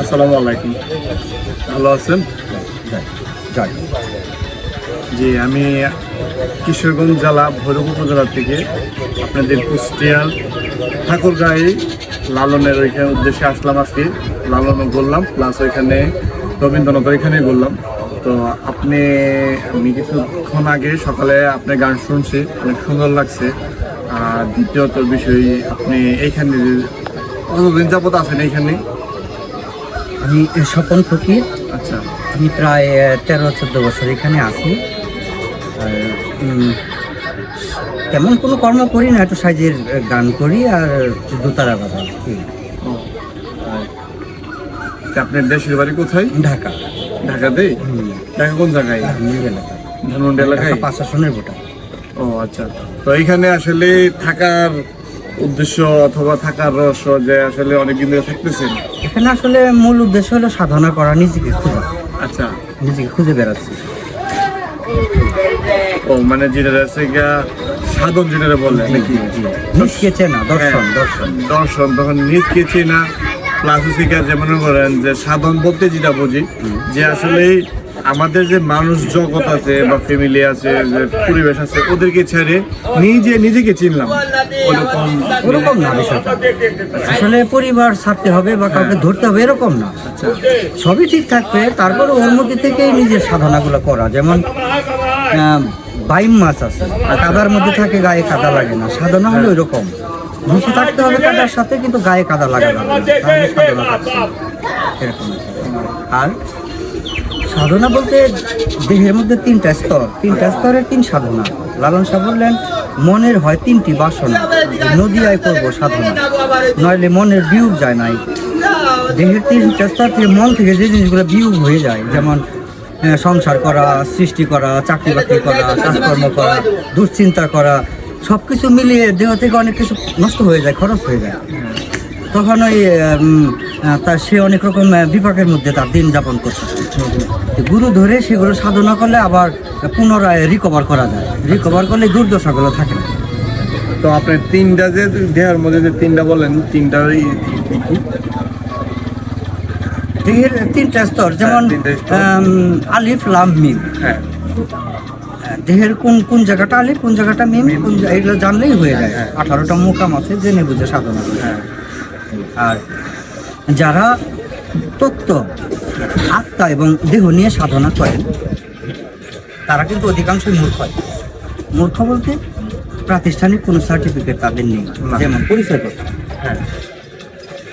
আসসালামু আলাইকুম, ভালো আছেন? জয়। জি, আমি কিশোরগঞ্জ জেলা ভৈরব উপজেলা থেকে আপনাদের কুষ্টিয়ার ঠাকুরগাঁয়ে লালনের ওইখানে উদ্দেশ্যে আসলাম। আজকে লালনও বললাম, প্লাস ওইখানে রবীন্দ্রনাথ ওইখানেই বললাম। তো আমি কিছুক্ষণ আগে সকালে আপনার গান শুনছি, অনেক সুন্দর লাগছে। আর দ্বিতীয়ত বিষয়, আপনি এইখানে কতদিন যাবত আছেন এইখানে? আমি স্বপন ফকির। আচ্ছা, আমি প্রায় 13-14 বছর এখানে আছি। আর তেমন কোনো কর্ম করি না, একটু সাইজের গান করি আর দোতারা বাজাই। আপনার দেশের বাড়ি কোথায়? ঢাকা। ঢাকাতেই? ঢাকা কোন জায়গায়? ধানমন্ডি এলাকায়? 5 আসনের ভোটার। ও আচ্ছা। তো এখানে আসলে থাকার উদ্দেশ্য অথবা থাকার রহস্য যে আসলে অনেকদিন ধরে থাকতেছেন? এখানে আসলে মূল উদ্দেশ্য হলো সাধনা করা, নিজেকে খোঁজা। আচ্ছা, নিজেকে খুঁজে বেড়াচ্ছি। ও মানে যেটা আছে সাধন যেটা বলে নাকি? নিজকে চেনা, দর্শন। দর্শন, তখন নিজকে চেনা প্লাস শিকার। যে মনে করেন যে সাধন বলতে যেটা বুঝি, যে আসলে আমাদের যে মানুষ জগৎ আছে বা ফ্যামিলি আছে, যে পরিবেশ আছে, ওদেরকে ছেড়ে নিজেকে চিনলাম, ওরকম না বিষয়টা। আসলে পরিবার ছাড়তে হবে বা কাউকে ধরতে হবে এরকম না। সবই ঠিক থাকবে, তারপর ওর মধ্যে থেকেই নিজের সাধনাগুলো করা। যেমন বাইম মাছ আছে, কাদার মধ্যে থাকে, গায়ে কাদা লাগে না। সাধনা হলো এরকম, মিশে থাকতে হবে কাদার সাথে, কিন্তু গায়ে কাদা লাগা যাবে না, তাহলে সাধনা থাকছে এরকম। আর সাধনা বলতে দেহের মধ্যে 3টা স্তর, 3টা স্তরের 3 সাধনা। লালন সাহেব বললেন, মনের হয় 3টি বাসনা, নদী আয় করবো সাধনা, নইলে মনের বিয়োগ যায় নাই। দেহের 3টা স্তর থেকে মন থেকে যে জিনিসগুলো বিয়োগ হয়ে যায়, যেমন সংসার করা, সৃষ্টি করা, চাকরি বাকরি করা, কাজকর্ম করা, দুশ্চিন্তা করা, সব কিছু মিলিয়ে দেহ থেকে অনেক কিছু নষ্ট হয়ে যায়, খরচ হয়ে যায়। তখন ওই সে অনেক রকম বিপাকের মধ্যে তার দিন যাপন করতে। গুরু ধরে সেগুলো সাধনা করলে আবার পুনরায় রিকভার করা যায়। রিকভার করলে দুর্দশাগুলো থাকে না। তো আপনার 3টা যে দেহের মধ্যে যে 3টা বলেন, 3টা দেহের 3টা স্তর, যেমন আলিফ লাম মিম। হ্যাঁ, দেহের কোন কোন জায়গাটা আলিফ, কোন জায়গাটা মিম, এগুলো জানলেই হয়ে যায়। 18টা মুকাম আছে, জেনে বুঝে সাধনা করে। আর যারা তত্ত্ব, আত্মা এবং দেহ নিয়ে সাধনা করেন, তারা কিন্তু অধিকাংশই মূর্খ হয়। মূর্খ বলতে প্রাতিষ্ঠানিক কোনো সার্টিফিকেট তাদের নেই, যেমন পরিচয়পত্র।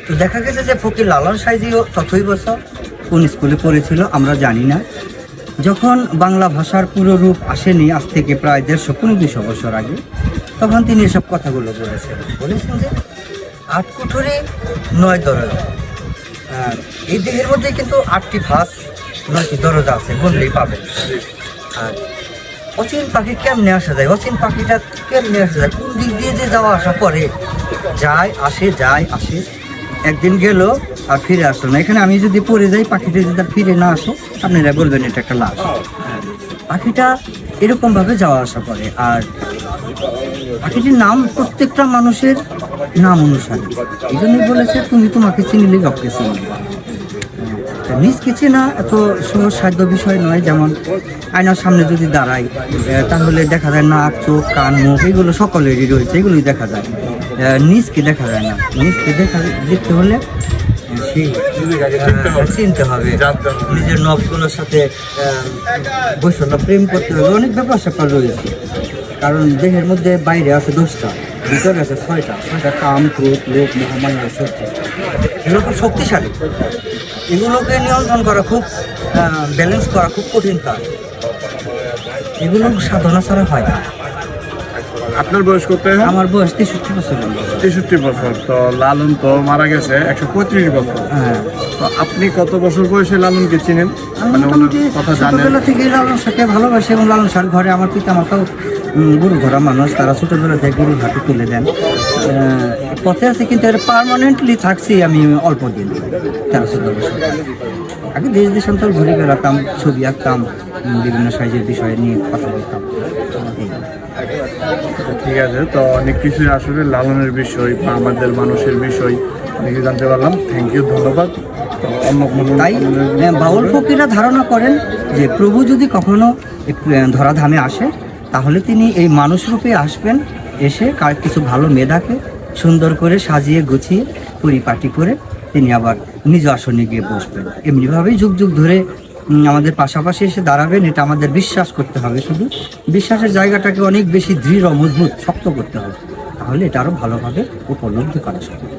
তো দেখা গেছে যে ফকির লালন সাইজিও তথই বছর কোন স্কুলে পড়েছিল আমরা জানি না। যখন বাংলা ভাষার পুরো রূপ আসেনি, আজ থেকে প্রায় 150-200 বছর আগে, তখন তিনি এসব কথাগুলো বলেছেন যে 8 কুঠরি 9 দরজা। এই দেহের মধ্যে কিন্তু 8টি ভাস, 9টি দরজা আছে, বললেই পাবেন। আর অচিন পাখি কেমনে আসা যায়, অচিন পাখিটা কেমনে আসা যায়, কোন দিক দিয়ে যে যাওয়া আসা করে, যায় আসে। একদিন গেল আর ফিরে আসলো না। এখানে আমি যদি পড়ে যাই, পাখিটা যদি ফিরে না আসে, আপনারা বলবেন এটা একটা লাশ। পাখিটা এরকমভাবে যাওয়া আসা করে। আর পাখিটির নাম প্রত্যেকটা মানুষের নাম অনুসারে। এই জন্যই বলেছে, তুমি তোমাকে চিনিলে রবকে চিনবে। নিজকে চেনা এত সহজ সাধ্য বিষয় নয়। যেমন আয়নার সামনে যদি দাঁড়াই, তাহলে দেখা যায় নাক, চোখ, কান, মুখ, এগুলো সকলেরই রয়েছে, এগুলোই দেখা যায়। নিজকে দেখা যায় না। নিজকে দেখতে হলে চিনতে হবে, নিজের নবগুলোর সাথে বৈষণ্য প্রেম করতে হবে। অনেক ব্যাপার স্যাপার রয়েছে, কারণ দেহের মধ্যে বাইরে আছে 10টা, ভিতরে আছে 6টা। কাম, ক্রোধ, লোভ, মহামান্য, সহ্য, এগুলো খুব শক্তিশালী। এগুলোকে নিয়ন্ত্রণ করা খুব, ব্যালেন্স করা খুব কঠিন কাজ। এগুলো সাধনা ছাড়া হয় না। আপনার বয়স কত? আমার বয়স 63 বছর। 63 বছর। তো লালন তো মারা গেছে 135 বছর। হ্যাঁ। তো আপনি কত বছর বয়সে লালনকে চিনেন? মানে কথা জানেন? ছোটবেলা থেকে লালন শাহকে ভালোবাসে, এবং লালন শাহর ঘরে আমার পিতা মাতাও গুরু ধরা মানুষ, তারা ছোটবেলা থেকে গুরুর হাতে তুলে দেন। পথে আছে, কিন্তু এটা পার্মানেন্টলি থাকছি আমি অল্প দিন, 13-14 বছর। আগে দেশ দেশান্তর ঘুরে বেড়াতাম, ছবি আঁকতাম, বিভিন্ন সাইজের বিষয় নিয়ে কথা বলতাম। ঠিক আছে, তো অনেক কিছুই আসলে লালনের বিষয় বা আমাদের মানুষের বিষয় অনেকে জানতে পারলাম। থ্যাংক ইউ, ধন্যবাদ। তাই বাউল ফকিরা ধারণা করেন যে প্রভু যদি কখনো ধরাধামে আসে তাহলে তিনি এই মানুষ রূপে আসবেন, এসে কিছু ভালো মেধাকে সুন্দর করে সাজিয়ে গুছিয়ে পরিপাটি করে তিনি আবার নিজ আসনে গিয়ে বসবেন। এমনিভাবেই যুগ যুগ ধরে আমাদের পাশাপাশি এসে দাঁড়াবেন, এটা আমাদের বিশ্বাস করতে হবে। শুধু বিশ্বাসের জায়গাটাকে অনেক বেশি দৃঢ়, মজবুত, শক্ত করতে হবে, তাহলে এটা আরও ভালোভাবে উপলব্ধি করা সম্ভব।